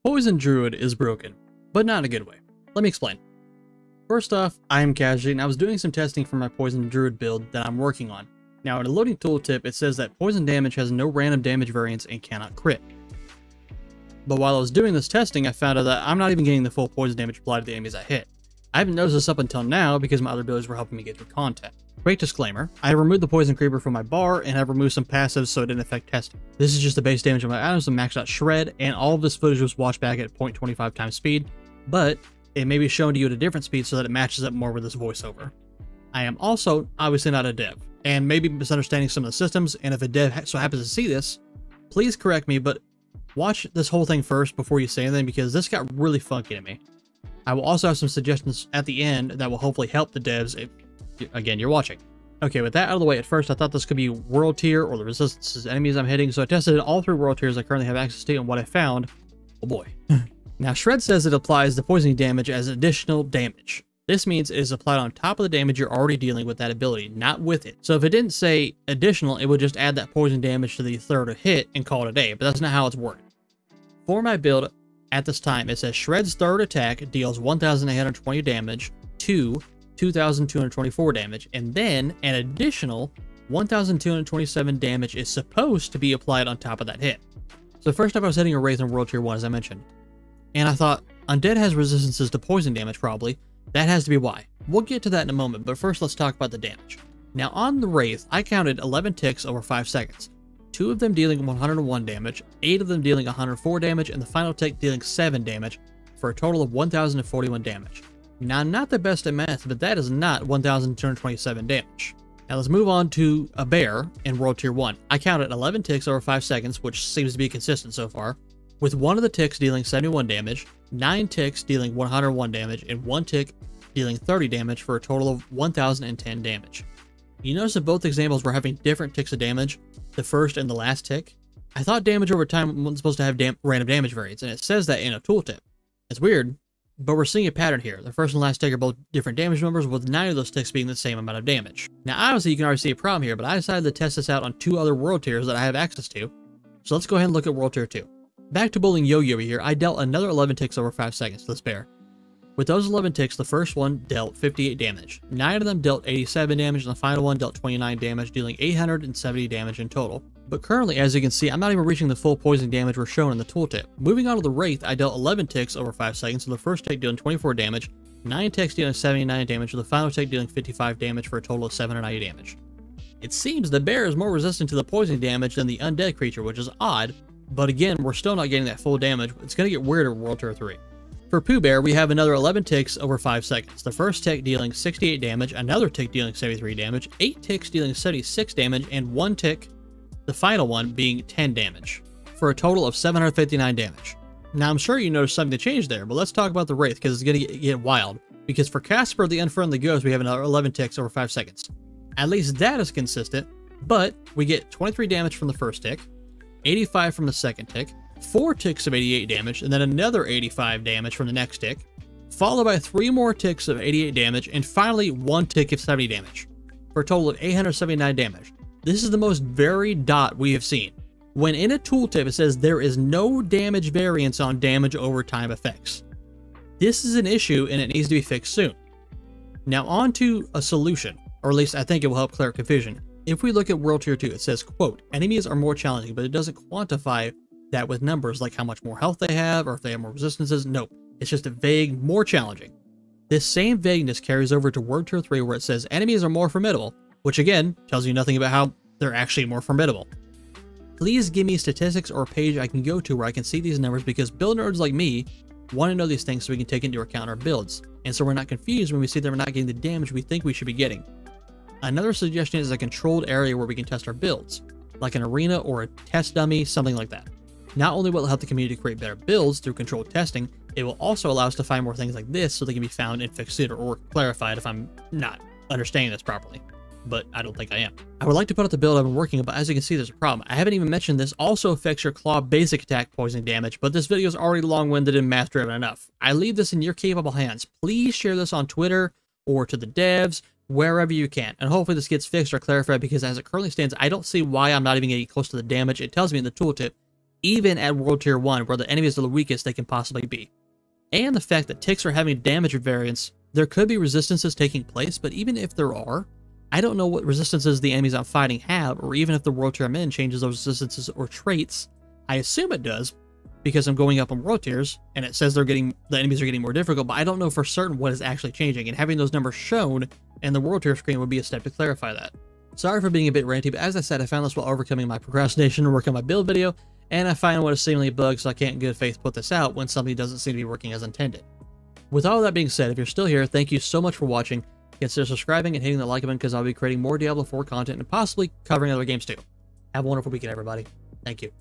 Poison Druid is broken, but not in a good way. Let me explain. First off, Iamcasualty, and I was doing some testing for my Poison Druid build that I'm working on. Now in the loading tooltip, it says that poison damage has no random damage variance and cannot crit. But while I was doing this testing, I found out that I'm not even getting the full poison damage applied to the enemies I hit. I haven't noticed this up until now because my other abilities were helping me get through content. Quick disclaimer, I removed the poison creeper from my bar and have removed some passives so it didn't affect testing. This is just the base damage of my items and maxed out shred, and all of this footage was watched back at 0.25 times speed, but it may be shown to you at a different speed so that it matches up more with this voiceover. I am also obviously not a dev, and maybe misunderstanding some of the systems, and if a dev so happens to see this, please correct me, but watch this whole thing first before you say anything because this got really funky to me. I will also have some suggestions at the end that will hopefully help the devs if, again, you're watching. Okay, with that out of the way, at first I thought this could be world tier or the resistances enemies I'm hitting, so I tested all 3 world tiers I currently have access to, and what I found, oh boy. Now Shred says it applies the poisoning damage as additional damage. This means it is applied on top of the damage you're already dealing with that ability, not with it. So if it didn't say additional, it would just add that poison damage to the third hit and call it a day, but that's not how it's working. For my build, at this time, it says Shred's third attack deals 1,820 damage to 2,224 damage, and then an additional 1,227 damage is supposed to be applied on top of that hit. So first up, I was hitting a Wraith in World Tier 1, as I mentioned, and I thought, Undead has resistances to poison damage probably, that has to be why. We'll get to that in a moment, but first let's talk about the damage. Now on the Wraith, I counted 11 ticks over 5 seconds. 2 of them dealing 101 damage, 8 of them dealing 104 damage, and the final tick dealing 7 damage, for a total of 1,041 damage. Now, I'm not the best at math, but that is not 1,227 damage. Now let's move on to a bear in World Tier 1. I counted 11 ticks over 5 seconds, which seems to be consistent so far, with 1 of the ticks dealing 71 damage, 9 ticks dealing 101 damage, and 1 tick dealing 30 damage for a total of 1,010 damage. You notice that both examples were having different ticks of damage, the first and the last tick. I thought damage over time wasn't supposed to have random damage variance, and it says that in a tooltip. It's weird, but we're seeing a pattern here. The first and last tick are both different damage numbers, with 9 of those ticks being the same amount of damage. Now obviously you can already see a problem here, but I decided to test this out on 2 other world tiers that I have access to. So let's go ahead and look at World Tier 2. Back to Bowling Yo-Yo here, I dealt another 11 ticks over 5 seconds to this bear. With those 11 ticks, the first one dealt 58 damage, 9 of them dealt 87 damage, and the final one dealt 29 damage, dealing 870 damage in total. But currently, as you can see, I'm not even reaching the full poison damage we're shown in the tooltip. Moving on to the Wraith, I dealt 11 ticks over 5 seconds, so the first tick dealing 24 damage, 9 ticks dealing 79 damage, with the final tick dealing 55 damage for a total of 790 damage. It seems the bear is more resistant to the poison damage than the undead creature, which is odd, but again, we're still not getting that full damage. It's going to get weirder in World Tier 3. For Pooh Bear, we have another 11 ticks over 5 seconds. The first tick dealing 68 damage, another tick dealing 73 damage, 8 ticks dealing 76 damage, and 1 tick, the final one, being 10 damage, for a total of 759 damage. Now, I'm sure you noticed something to change there, but let's talk about the Wraith, because it's going to get wild. Because for Casper the Unfriendly Ghost, we have another 11 ticks over 5 seconds. At least that is consistent, but we get 23 damage from the first tick, 85 from the second tick, 4 ticks of 88 damage, and then another 85 damage from the next tick, followed by 3 more ticks of 88 damage, and finally 1 tick of 70 damage, for a total of 879 damage. This is the most varied dot we have seen. When in a tooltip it says there is no damage variance on damage over time effects. This is an issue and it needs to be fixed soon. Now on to a solution, or at least I think it will help clear confusion. If we look at World Tier 2, it says, quote, enemies are more challenging, but it doesn't quantify that with numbers like how much more health they have or if they have more resistances. Nope, it's just a vague, more challenging. This same vagueness carries over to World Tier 3 where it says enemies are more formidable, which again tells you nothing about how they're actually more formidable. Please give me statistics or a page I can go to where I can see these numbers, because build nerds like me want to know these things so we can take into account our builds, and so we're not confused when we see that we're not getting the damage we think we should be getting. Another suggestion is a controlled area where we can test our builds, like an arena or a test dummy, something like that. Not only will it help the community create better builds through controlled testing, it will also allow us to find more things like this so they can be found and fixed sooner, or clarified if I'm not understanding this properly. But I don't think I am. I would like to put out the build I've been working on, but as you can see, there's a problem. I haven't even mentioned this also affects your claw basic attack poisoning damage, but this video is already long-winded and math-driven enough. I leave this in your capable hands. Please share this on Twitter or to the devs, wherever you can, and hopefully this gets fixed or clarified, because as it currently stands, I don't see why I'm not even getting close to the damage it tells me in the tooltip even at World Tier 1, where the enemies are the weakest they can possibly be. And the fact that ticks are having damage variance, there could be resistances taking place, but even if there are, I don't know what resistances the enemies I'm fighting have, or even if the World Tier I'm in changes those resistances or traits. I assume it does, because I'm going up on World Tiers, and it says the enemies are getting more difficult, but I don't know for certain what is actually changing, and having those numbers shown in the World Tier screen would be a step to clarify that. Sorry for being a bit ranty, but as I said, I found this while overcoming my procrastination and working on my build video, and I find what is seemingly bugged, so I can't in good faith put this out when something doesn't seem to be working as intended. With all that being said, if you're still here, thank you so much for watching. Consider subscribing and hitting the like button because I'll be creating more Diablo 4 content and possibly covering other games too. Have a wonderful weekend, everybody. Thank you.